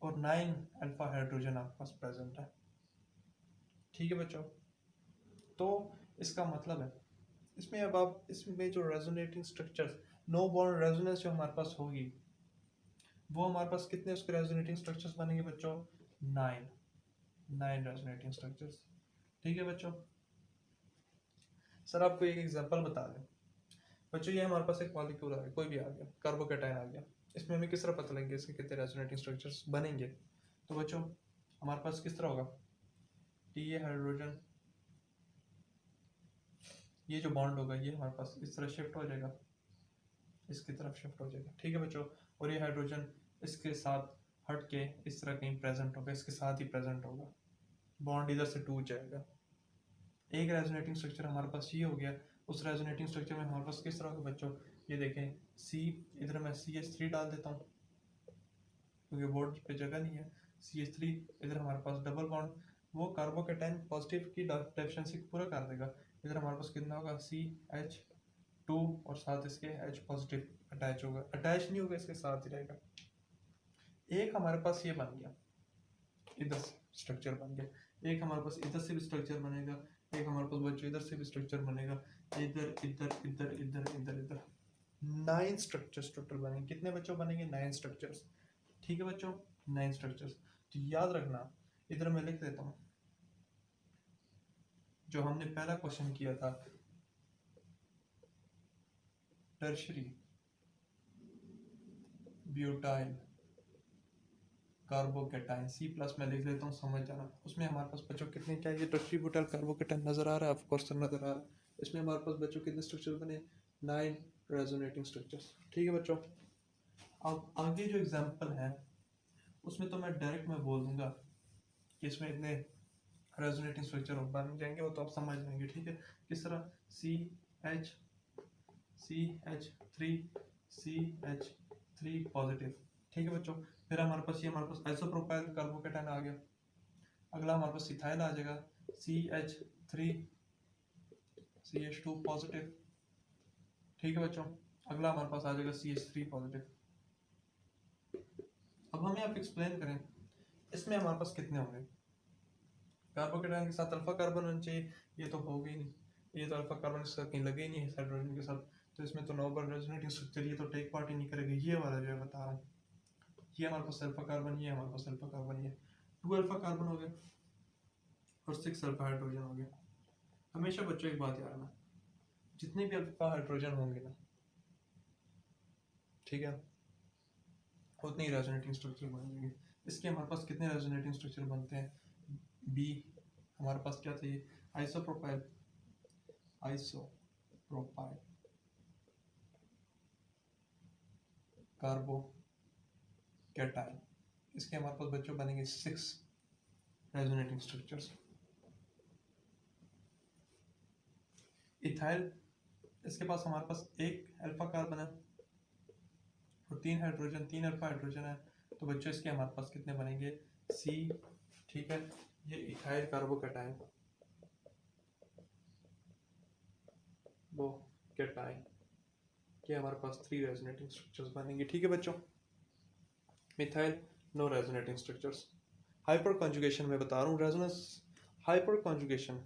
और 9 अल्फा हाइड्रोजन आपके पास प्रेजेंट है। ठीक है बच्चों, तो इसका मतलब है इसमें अब आप इसमें जो resonating structures, no bond resonance जो हमारे पास होगी, वो हमारे पास कितने उसके रेजोनेटिंग स्ट्रक्चर्स बनेंगे बच्चों? 9 रेजोनेटिंग स्ट्रक्चर्स। ठीक है बच्चों। सर आपको एक एग्जांपल बता दें बच्चों, ये हमारे पास एक मॉलिक्यूल आ गया, कोई भी आ गया, कार्बोकेटाइन आ गया, इसमें हमें किस तरह पता लगेगा इसके कितने रेजोनेटिंग स्ट्रक्चर्स बनेंगे। तो बच्चों हमारे पास किस तरह होगा, टी ए हाइड्रोजन, ये जो बॉन्ड होगा ये हमारे पास इस तरह शिफ्ट हो जाएगा, इसकी तरफ शिफ्ट हो जाएगा, ठीक है बच्चों। और ये हाइड्रोजन इसके साथ हट के इस तरह कहीं प्रेजेंट होगा, इसके साथ ही प्रेजेंट होगा, बॉन्ड इधर से टूट जाएगा। एक रेजोनेटिंग स्ट्रक्चर हमारे पास ये हो गया। उस रेजोनेटिंग स्ट्रक्चर में हमारे पास किस तरह का बच्चों, ये देखें सी, इधर मैं CH3 डाल देता हूँ क्योंकि बोर्ड पे जगह नहीं है, CH3, इधर हमारे पास डबल बॉन्ड, वो कार्बोकेटाइन पॉजिटिव की डेफिशिएंसी पूरा कर देगा। इधर हमारे पास कितना होगा CH2 और साथ इसके H पॉजिटिव अटैच होगा, अटैच नहीं होगा इसके साथ ही रहेगा। एक हमारे पास ये बन गया, इधर से स्ट्रक्चर बन गया, एक हमारे पास इधर से भी स्ट्रक्चर बनेगा, एक हमारे पास बच्चों इधर से भी स्ट्रक्चर बनेगा, इधर इधर इधर इधर इधर इधर 9 स्ट्रक्चर्स टोटल बनेंगे। कितने बच्चों बनेंगे, 9 स्ट्रक्चर्स, ठीक है बच्चों, 9 स्ट्रक्चर्स। तो याद रखना, इधर मैं लिख देता हूँ जो हमने पहला क्वेश्चन किया था, टर्शरी ब्यूटाइल कार्बोकेटाइन, C+ में लिख देता हूँ, समझ जाना। उसमें हमारे पास बच्चों कितने क्या, ये टर्शरी ब्यूटाइल कार्बोकेटाइन नजर आ रहा है, ऑफ कोर्स नजर आ रहा है। इसमें हमारे पास बच्चों कितने स्ट्रक्चर बने, 9 रेजोनेटिंग स्ट्रक्चर्स, ठीक है बच्चों। अब आगे जो एग्जांपल है उसमें तो मैं डायरेक्ट मैं बोल दूंगा कि इसमें इतने रेजोनेटिंग स्ट्रक्चर बन जाएंगे, वो तो आप समझ जाएंगे, ठीक है। किस तरह, CH3 पॉजिटिव, ठीक है बच्चों। फिर हमारे पास ये हमारे पास आइसोप्रोपाइल कार्बोकेटाइन आ गया। अगला हमारे पास इथाइल आ जाएगा, CH2 पॉजिटिव, ठीक है बच्चों। अगला हमारे पास आ जाएगा CH3 पॉजिटिव। अब हमें आप एक्सप्लेन करें इसमें हमारे पास कितने होंगे, कार्बोकेटाइन के साथ अल्फा कार्बन होना चाहिए, ये तो होगा ही नहीं, ये तो अल्फा कार्बन के साथ कहीं लगे ही नहीं है हाइड्रोजन के साथ, तो इसमें तो नोबल रेजोनेटिंग स्ट्रक्चर ये तो टेक पार्ट ही नहीं करेगा। ये वाला जो है बता रहा हूँ, ये हमारे पास अल्फा कार्बन, ये हमारे पास अल्फा कार्बन, ये 2 अल्फा कार्बन हो गया और 6 अल्फा हाइड्रोजन हो गया। हमेशा बच्चों एक बात याद रखना, जितने भी अल्फा हाइड्रोजन होंगे ना, ठीक है, उतने ही रेजोनेटिंग स्ट्रक्चर बनेंगे। इसके हमारे पास कितने रेजोनेटिंग स्ट्रक्चर बनते हैं, B हमारे पास क्या था, ये आइसोप्रोपाइल कार्बोकेटाइन, इसके हमारे पास बच्चों बनेंगे 6 रेजोनेटिंग स्ट्रक्चर्स। इथाइल, इसके पास हमारे पास एक अल्फा कार्बन है और 3 हाइड्रोजन, 3 अल्फा हाइड्रोजन है, तो बच्चों इसके हमारे पास कितने बनेंगे, C, ठीक है। ये इथाइल कार्बोकेटाइन, वो कैटाइन के हमारे पास 3 रेजोनेटिंग स्ट्रक्चर्स बनेंगे, ठीक है बच्चों। Methyl, no resonating structures. Hyperconjugation में बता रहा हूँ, resonance hyperconjugation,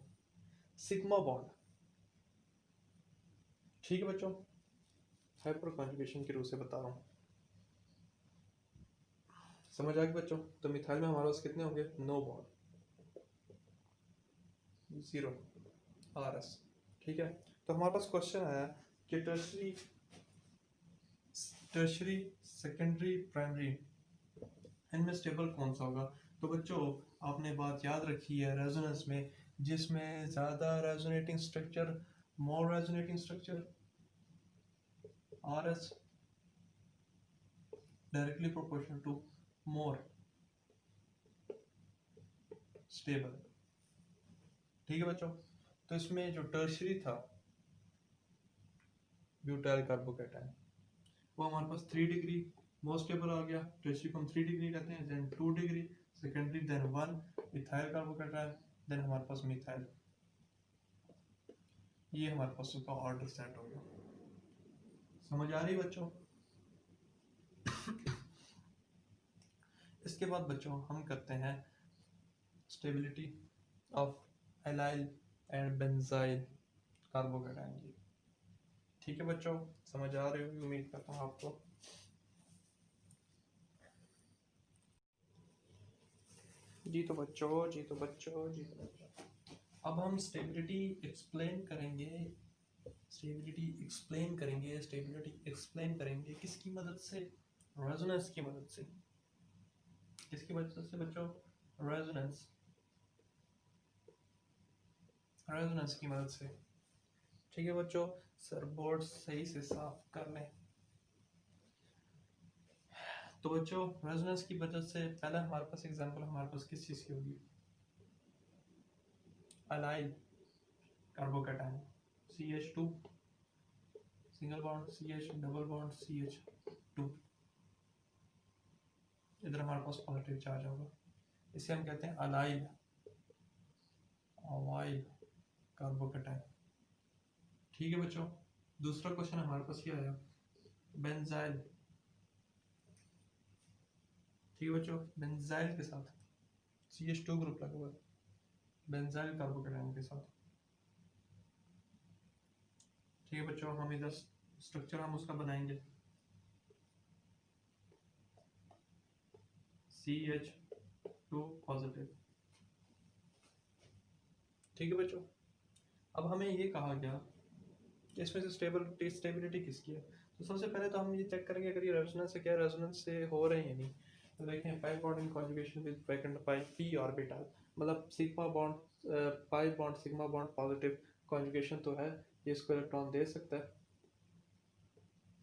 sigma bond, ठीक है बच्चों, हाइपर कॉन्जुगेशन के रूप से बता रहा हूँ, समझ आ गई बच्चों। तो मिथाइल में हमारे पास कितने होंगे, नो बॉन्ड, 0 RS, ठीक है। तो हमारे पास क्वेश्चन आया कि टर्शरी सेकेंडरी प्राइमरी इनमें स्टेबल कौन सा होगा। तो बच्चों आपने बात याद रखी है, रेजोनेंस में जिसमें ज़्यादा resonating structure, more resonating structure, RS directly proportional to more stable, ठीक है बच्चों। तो इसमें जो टर्शरी था ब्यूटाइल कार्बोकेटाइन, वो हमारे पास 3 डिग्री मोस्ट स्टेबल आ गया, टर्शरी को हम 3 डिग्री कहते हैं, then 2 degree secondary, then 1 ethyl carbocation, then हमारे पास मिथाइल, ये हमारे पास उसका ऑर्डर सेट हो गया। समझ आ रही बच्चों। इसके बाद बच्चों हम करते हैं stability of allyl and benzyl carbocation की, ठीक है बच्चों, समझ आ रही होगी उम्मीद करता हूँ आपको। जी तो बच्चों, जी तो बच्चों, जी तो बच्चों, अब हम स्टेबिलिटी एक्सप्लेन करेंगे। स्टेबिलिटी एक्सप्लेन करेंगे किसकी मदद से? रेजोनेंस की मदद से। किसकी मदद से बच्चों? रेजोनेंस की मदद से। ठीक है बच्चों, सर बोर्ड सही से साफ कर लें। तो बच्चों रेजोनेंस की वजह से पहला हमारे पास एग्जांपल हमारे पास किस चीज़ की होगी? Allyl carbocation CH2 single bond CH double bond CH2, इधर हमारे पास पॉजिटिव चार्ज होगा, इसे हम कहते हैं अलाइल कार्बोकैटायन। ठीक है बच्चों, दूसरा क्वेश्चन हमारे पास ये आया बेंजाइल। ठीक है बच्चों, बेंजाइल के साथ CH2 ग्रुप लगा हुआ है बेंजाइल कार्बोकैटायन के साथ। ठीक है बच्चों, हम इधर स्ट्रक्चर हम उसका बनाएंगे CH2 पॉजिटिव। ठीक है बच्चों, अब हमें ये कहा गया कि इसमें से स्टेबिलिटी किसकी है। तो सबसे पहले तो हम ये चेक करेंगे अगर ये रेजोनेंस से क्या रेजोनेंस से हो रहे हैं या नहीं। तो देखें pi bond in conjugation with vacant pi p orbital, मतलब sigma bond pi bond sigma bond positive conjugation तो है, ये इसको इलेक्ट्रॉन दे सकता है।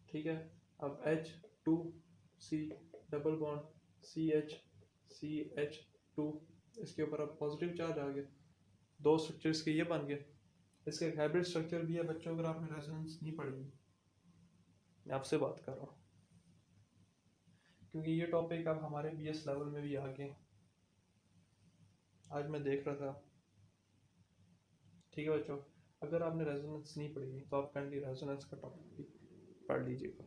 ठीक है, अब H2C डबल बॉन्ड CH2 इसके ऊपर अब पॉजिटिव चार्ज आ गया, दो स्ट्रक्चर्स के ये बन गए। इसका एक हाइब्रिड स्ट्रक्चर भी है बच्चों, अगर आपने रेजोनेंस नहीं पढ़ी, मैं आपसे बात कर रहा हूँ क्योंकि ये टॉपिक अब हमारे BS लेवल में भी आ गए, आज मैं देख रहा था। ठीक है बच्चों, अगर आपने रेजोनेंस नहीं पढ़ी तो आप काइंडली रेजोनेंस का टॉपिक भी पढ़ लीजिएगा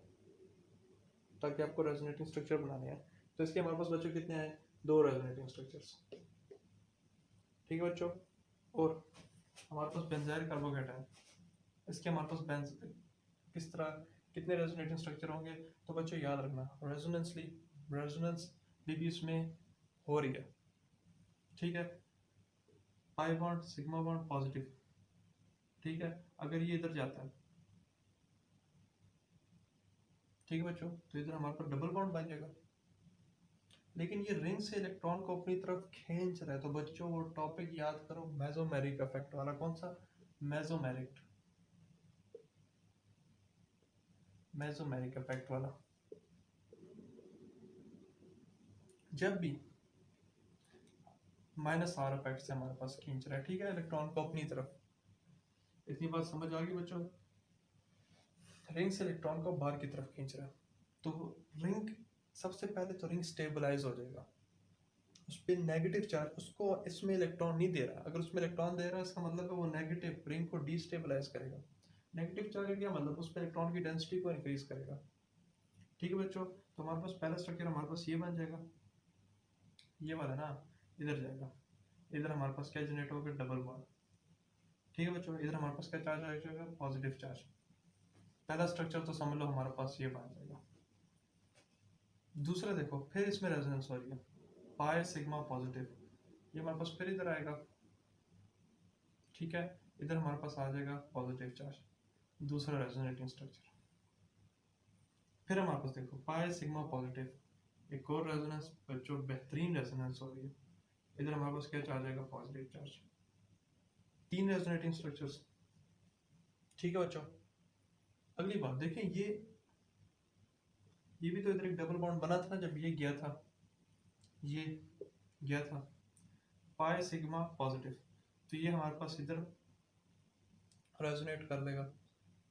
ताकि आपको रेजोनेटिंग स्ट्रक्चर बनाने हैं। तो इसके हमारे पास बच्चों कितने हैं? 2 रेजोनेटिंग स्ट्रक्चर्स। ठीक है बच्चों, और हमारे पास बेंजाइल कार्बोकैटायन, इसके हमारे पास किस तरह कितने रेजोनेटिंग स्ट्रक्चर होंगे? तो बच्चों याद रखना रेजोनेंस भी इसमें हो रही है। ठीक है, पाई बॉन्ड सिग्मा बॉन्ड पॉजिटिव। ठीक है, अगर ये इधर जाता है, ठीक है बच्चों, तो इधर हमारे पास डबल बॉन्ड बन जाएगा, लेकिन ये रिंग से इलेक्ट्रॉन को अपनी तरफ खींच रहा है। तो बच्चों वो टॉपिक याद करो मेसोमेरिक इफेक्ट वाला। कौन सा? मेसोमेरिक इफेक्ट वाला। जब भी -r इफेक्ट से हमारे पास खींच रहा है, ठीक है, इलेक्ट्रॉन को अपनी तरफ। इतनी बात समझ आ गई बच्चों? रिंग से इलेक्ट्रॉन को बाहर की तरफ खींच रहा है, तो रिंग सबसे पहले तो रिंग स्टेबलाइज हो जाएगा, उस पर नेगेटिव चार्ज, उसको इसमें इलेक्ट्रॉन नहीं दे रहा। अगर उसमें इलेक्ट्रॉन दे रहा है इसका मतलब है वो नेगेटिव रिंग को डिस्टेबलाइज करेगा। नेगेटिव चार्ज क्या मतलब? उस पर इलेक्ट्रॉन की डेंसिटी को इंक्रीज करेगा। ठीक है बच्चों, तो हमारे पास पहला स्ट्रक्चर हमारे पास ये बन जाएगा, ये वाला ना, इधर जाएगा, इधर हमारे पास क्या जनरेट होगा? Double bond. ठीक है बच्चों, इधर हमारे पास क्या चार्ज आ जाएगा? Positive charge. पहला स्ट्रक्चर तो समझ लो हमारे पास ये बन जाएगा। दूसरा देखो, फिर इसमें रेजोनेंस हो रही है, पाई सिग्मा पॉजिटिव, ये हमारे पास फिर इधर आएगा। ठीक है, इधर हमारे पास आ जाएगा पॉजिटिव चार्ज, दूसरा रेजोनेटिंग स्ट्रक्चर। फिर हमारे पास देखो पाई सिग्मा पॉजिटिव, एक और रेजोनेंस बच्चों, बेहतरीन रेजोनेंस हो रही है, इधर हमारे पास क्या चार्ज आएगा? Positive charge. 3 resonating structures. ठीक है बच्चों, अगली बात देखें, ये भी तो इधर एक डबल बॉन्ड बना था ना जब ये गया था, ये गया था पाई सिग्मा पॉजिटिव, तो ये हमारे पास इधर रेजोनेट कर लेगा,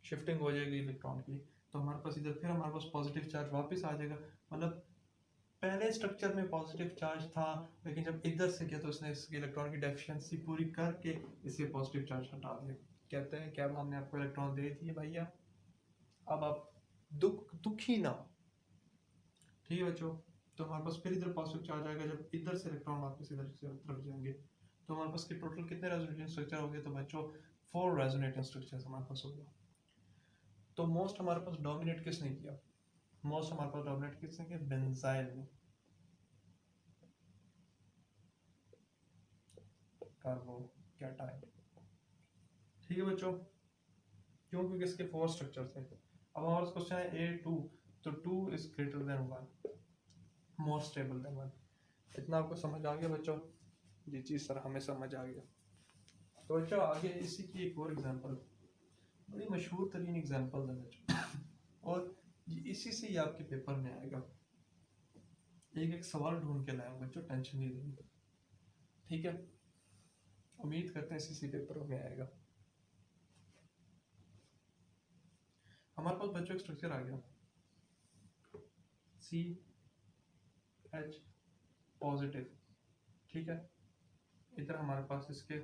शिफ्टिंग हो जाएगी इलेक्ट्रॉन की, तो हमारे पास इधर फिर हमारे पास पॉजिटिव चार्ज वापस आ जाएगा। मतलब पहले स्ट्रक्चर में पॉजिटिव चार्ज था, लेकिन जब इधर से किया तो इसने इसकी इलेक्ट्रॉन की डेफिशिएंसी पूरी करके इसे पॉजिटिव चार्ज हटा दिया। कहते हैं कि अब हमने आपको इलेक्ट्रॉन दे दिए भैया, अब आप दुखी ना हो। ठीक है बच्चों, तो हमारे पास फिर इधर पॉजिटिव चार्ज आएगा, जब इधर से इलेक्ट्रॉन वापस इधर की तरफ जाएंगे, तो हमारे पास के टोटल कितने रेजोनेटिंग स्ट्रक्चर हो गए? तो बच्चों 4 रेजोनेटिंग स्ट्रक्चर्स हमारे पास हो गए। तो मोस्ट हमारे पास डोमिनेट किसने किया? मोस्ट हमारे पास डोमिनेट किसने किया? बेंजाइल ने। कार्बोकैटायन कहता है। ठीक है बच्चों, क्यों? क्योंकि इसके 4 स्ट्रक्चर्स हैं। अब हमारा क्वेश्चन है A2, तो 2 is greater than 1, more stable then 1। इतना आपको समझ आ गया बच्चों? जी सर, हमें समझ आ गया। तो बच्चों आगे इसी की एक और एग्जांपल, बड़ी मशहूर तरीन एग्जांपल है बच्चों, और इसी से ही आपके पेपर में आएगा। एक एक सवाल ढूंढ के लाए बच्चों, टेंशन नहीं लेनी, ठीक है? उम्मीद करते हैं इसी से पेपर में आएगा। हमारे पास बच्चों एक स्ट्रक्चर आ गया, CH पॉजिटिव, ठीक है? इधर हमारे पास इसके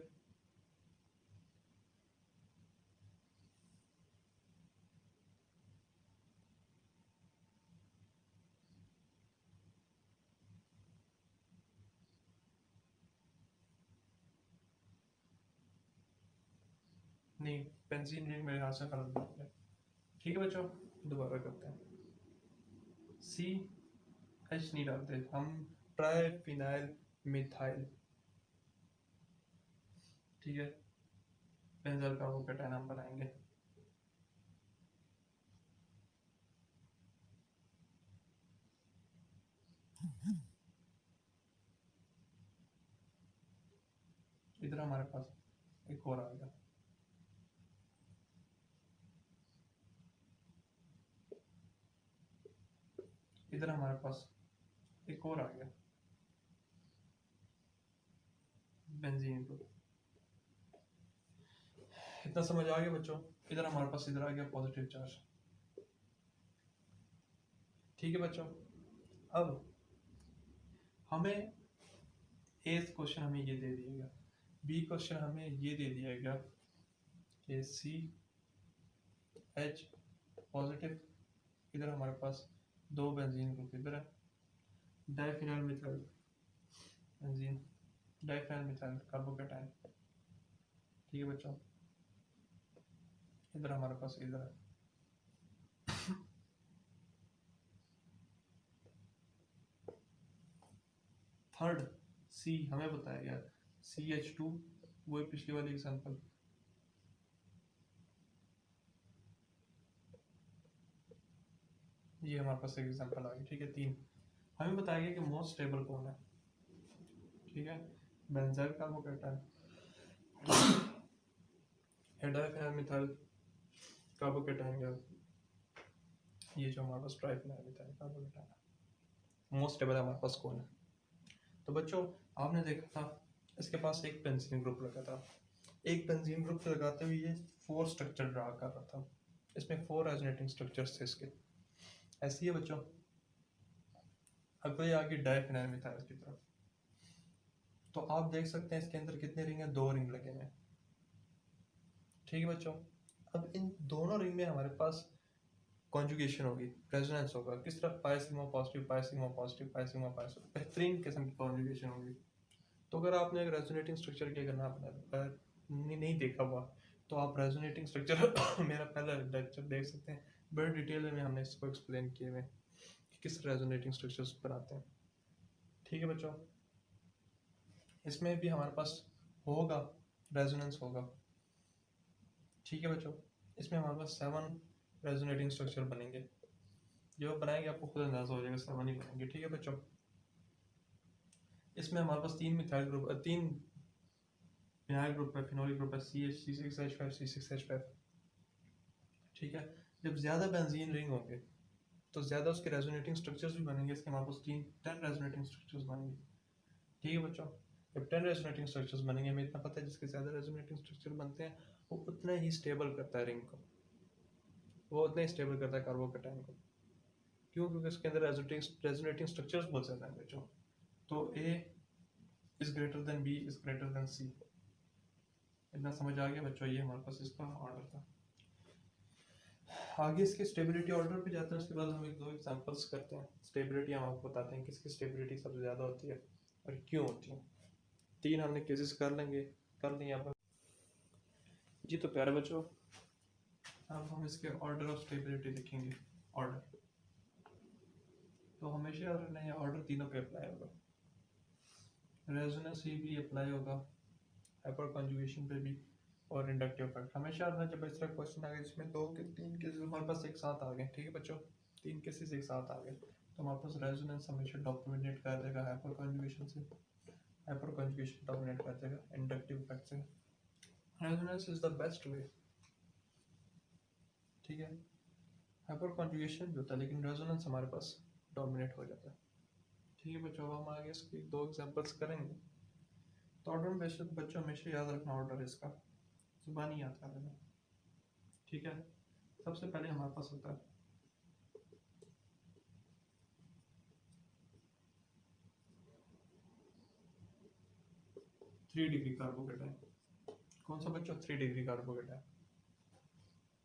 नहीं, बेंजीन रिंग मेरे हाथ से गलत बात है। ठीक है बच्चों, दोबारा करते हैं। CH नहीं डालते हम, ट्राई फिनाइल मिथाइल, ठीक है? बेंजल कार्बोकेटायन हम बनाएंगे। इधर हमारे पास एक और आ गया, इधर हमारे पास एक और आ गया, बेंजीन ग्रुप। इतना समझ आ गया बच्चों? इधर हमारे पास इधर आ गया पॉजिटिव चार्ज। ठीक है बच्चों, अब हमें ए क्वेश्चन हमें ये दे दिया गया, बी क्वेश्चन हमें ये दे दिया गया कि CH पॉजिटिव, इधर हमारे पास 2 बेंजीन ग्रुप, इधर है diphenyl methyl benzene, diphenyl methyl carbocation. ठीक है बच्चों, इधर हमारे पास इधर है थर्ड C, हमें बताया गया CH2, वही पिछली वाली एग्जांपल, ये हमारे पास एक एग्जांपल आ गई। ठीक है, 3 हमें बताया गया कि मोस्ट स्टेबल कौन है। ठीक है, benzyl carbocation, diphenyl methyl carbocation, या ये जो हमारे पास triphenyl methyl carbocation, most stable हमारे पास कौन है? तो बच्चों आपने देखा था इसके पास एक बेंजीन ग्रुप लगा था, एक बेंजीन ग्रुप लगाते हुए ये 4 स्ट्रक्चर ड्रा कर रहा था, इसमें 4 रेजोनेटिंग स्ट्रक्चर्स थे इसके। ऐसे ही है बच्चों, अब ये आगे डाइफिनाइल मिथाइल की तरफ, तो आप देख सकते हैं इसके अंदर कितने रिंग है, 2 रिंग लगे हैं। ठीक है बच्चों, अब इन दोनों रिंग में हमारे पास कॉन्जुगेशन होगी, रेजोनेंस होगा, किस तरफ? Pi sigma positive, pi sigma positive, pi sigma positive, बेहतरीन किस्म की कॉन्जुगेशन होगी। तो अगर आपने एक रेजोनेटिंग स्ट्रक्चर की अगर ना नहीं देखा हुआ, तो आप रेजोनेटिंग स्ट्रक्चर मेरा पहला लेक्चर देख सकते हैं, बड़े डिटेल में हमने इसको एक्सप्लेन किए हुए कि किस रेजोनेटिंग स्ट्रक्चर्स बनाते हैं। ठीक है बच्चों, इसमें भी हमारे पास होगा, रेजोनेंस होगा। ठीक है बच्चों, इसमें हमारे पास 7 रेजोनेटिंग स्ट्रक्चर बनेंगे, जो बनाएंगे आपको खुद अंदाजा हो जाएगा 7 ही बनेंगे। ठीक है बच्चों, इसमें हमारे पास 3 मिथाइल ग्रुप, 3 फिनाइल ग्रुप है, फिनोलिक ग्रुप है, CH C6H5 C6H5। ठीक है, जब ज़्यादा बेंजीन रिंग होंगे तो ज़्यादा उसके रेजोनेटिंग स्ट्रक्चर्स भी बनेंगे, इसके हमारे पास 10 रेजोनेटिंग स्ट्रक्चर्स बनेंगे। ठीक है बच्चों, जब 10 रेजोनेटिंग स्ट्रक्चर्स बनेंगे, हमें इतना पता है जिसके ज़्यादा रेजोनेटिंग स्ट्रक्चर बनते हैं वो उतना ही स्टेबल करता है रिंग को, वो उतना ही स्टेबल करता है कार्बोकेटायन को। क्यों? क्योंकि उसके अंदर रेजोनेटिंग स्ट्रक्चर्स बहुत ज़्यादा हैं बच्चों। तो A is greater than B is greater than C। इतना समझ आ गया बच्चों? ये हमारे पास इसका ऑर्डर था। आगे इसके स्टेबिलिटी ऑर्डर पे जाते हैं, उसके बाद हम 1-2 एग्जांपल्स करते हैं। स्टेबिलिटी हम आपको बताते हैं किसकी स्टेबिलिटी सबसे ज़्यादा होती है और क्यों होती है। 3 हमने केसेस कर लिए यहाँ पर। जी तो प्यारे बच्चों, अब हम इसके ऑर्डर ऑफ स्टेबिलिटी लिखेंगे। ऑर्डर तो हमेशा याद रखना है, ऑर्डर तीनों पे अप्लाई होगा, रेजोनेंस भी अप्लाई होगा, हाइपर कॉन्जुगेशन पे भी और इंडक्टिव फैक्ट। हमेशा आता है जब इस तरह क्वेश्चन आ गए जिसमें दो के तीन केसेस हमारे पास एक साथ आ गए, ठीक है बच्चों, तीन केसेस एक साथ आ गए, तो हमारे पास रेजोनेंस हमेशा डोमिनेट कर देगा हाइपर कॉन्जुगेशन से, हाइपर कॉन्जुगेशन डोमिनेट कर देगा इंडक्टिव फैक्ट से। Resonance is the best way, ठीक है। हाइपर कॉन्जुगेशन भी होता है लेकिन रेजोनेंस हमारे पास डोमिनेट हो जाता है, ठीक है बच्चों। हम आगे इसकी दो एग्जांपल्स करेंगे। तो ऑर्डर में बेशक बच्चों हमेशा याद रखना ऑर्डर इसका, जुबानी याद कर लेना, ठीक है। सबसे पहले हमारे पास होता है 3 डिग्री कार्बोकेटाइन। कौन सा बच्चों? 3 डिग्री कार्बोकेटाइन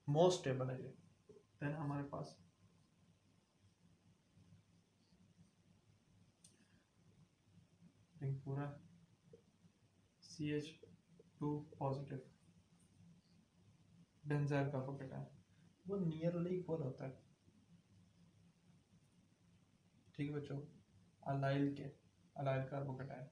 मोस्ट स्टेबल है ये। देन हमारे पास पूरा CH2 पॉजिटिव बेंजाइल कार्बोकेटाइन, वो नियरली इक्वल होता है, ठीक है बच्चों, अलाइल कार्बोकेटाइन।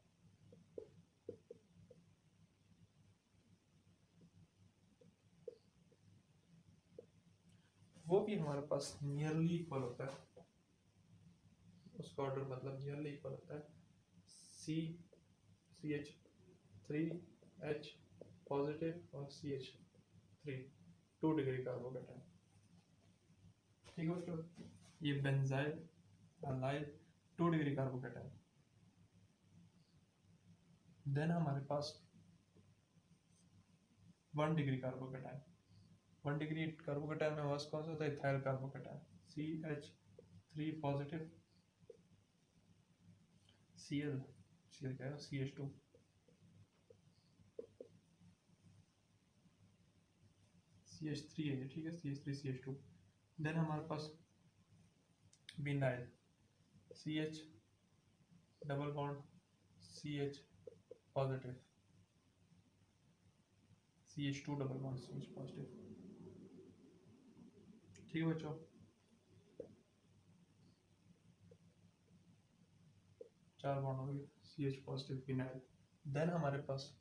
वो भी हमारे पास नियरली इक्वल होता है, उसका ऑर्डर मतलब नियरली इक्वल होता है, CH3H पॉजिटिव और CH3 2 डिग्री कार्बोकेटाइन, ठीक है बच्चों। ये benzyl allyl 2 degree carbocation. Then हमारे पास 1 डिग्री कार्बोकेटाइन। 1 डिग्री कार्बोकेटाइन में हमारे कौन सा होता है? Ethyl carbocation, CH3 positive, Cl क्या है? CH2, CH3 है, ठीक है, CH3 CH2। देन हमारे पास vinyl, CH double bond CH positive, CH2 double bond CH positive, ठीक है बच्चों। चार बॉन्ड हो गए, CH पॉजिटिव विनाइल। देन हमारे पास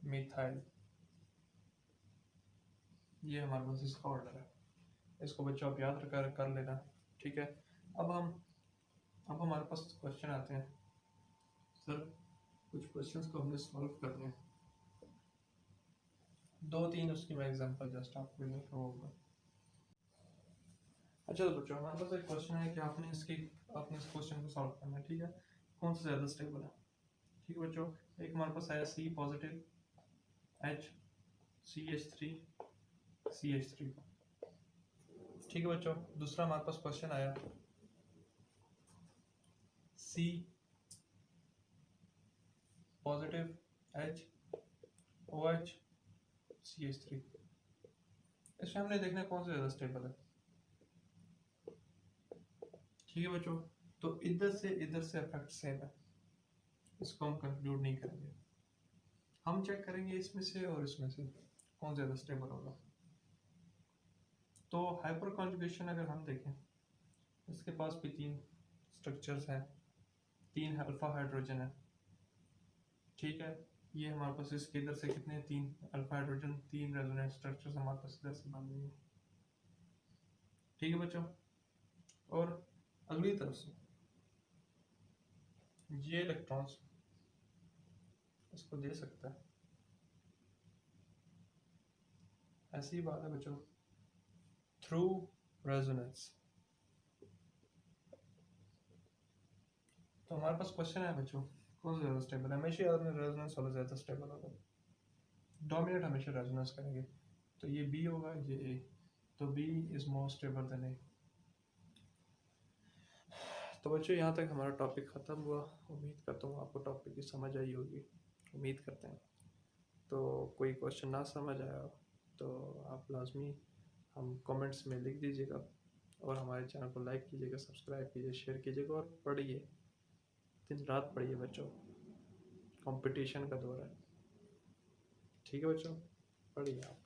मिथाइल, ये हमारे पास इसका ऑर्डर है, इसको बच्चों आप याद कर लेना, ठीक है। अब हमारे पास क्वेश्चन आते हैं, सर कुछ क्वेश्चंस को हमने सॉल्व करने हैं, 2-3 उसकी मैं एग्जांपल जस्ट आपको लिखा होगा। अच्छा तो बच्चों हमारे पास एक क्वेश्चन है कि आपने इस क्वेश्चन को सॉल्व करना है, ठीक है। कौन सा ज़्यादा स्टेबल है, ठीक है बच्चों। एक हमारे पास आया C positive H CH3 CH3, ठीक है बच्चों। दूसरा हमारे पास क्वेश्चन आया C positive H OH CH3। इसमें हमने देखना कौन सा ज़्यादा स्टेबल है, ठीक है बच्चों। तो इधर से इफेक्ट सेम है, इसको हम कंक्लूड नहीं करेंगे, हम चेक करेंगे इसमें से और इसमें से कौन ज़्यादा स्टेबल होगा। तो हाइपर कॉन्जुगेशन अगर हम देखें, इसके पास भी 3 स्ट्रक्चर्स हैं, 3 अल्फा हाइड्रोजन है, ठीक है। ये हमारे पास इसके इधर से कितने 3 अल्फा हाइड्रोजन, 3 रेजोनेंस स्ट्रक्चर्स हमारे पास इधर से बन रही है, ठीक है बच्चों। और अगली तरफ से ये इलेक्ट्रॉन्स इसको दे सकता है, ऐसी बात है बच्चों, थ्रू रेजोनेंस। तो हमारे पास क्वेश्चन है बच्चों, कौन सा ज़्यादा स्टेबल है? हमेशा याद में रेजोनेंस वाला ज़्यादा स्टेबल होगा, डोमिनेट हमेशा रेजोनेंस करेंगे। तो ये B होगा, ये A, तो B is more stable then A। तो बच्चों यहाँ तक हमारा टॉपिक ख़त्म हुआ, उम्मीद करता हूँ आपको टॉपिक की समझ आई होगी, उम्मीद करते हैं। तो कोई क्वेश्चन ना समझ आया तो आप लाजमी हम कमेंट्स में लिख दीजिएगा, और हमारे चैनल को लाइक कीजिएगा, सब्सक्राइब कीजिए, शेयर कीजिएगा, और पढ़िए, दिन रात पढ़िए बच्चों, कंपटीशन का दौर है, ठीक है बच्चों, पढ़िए आप।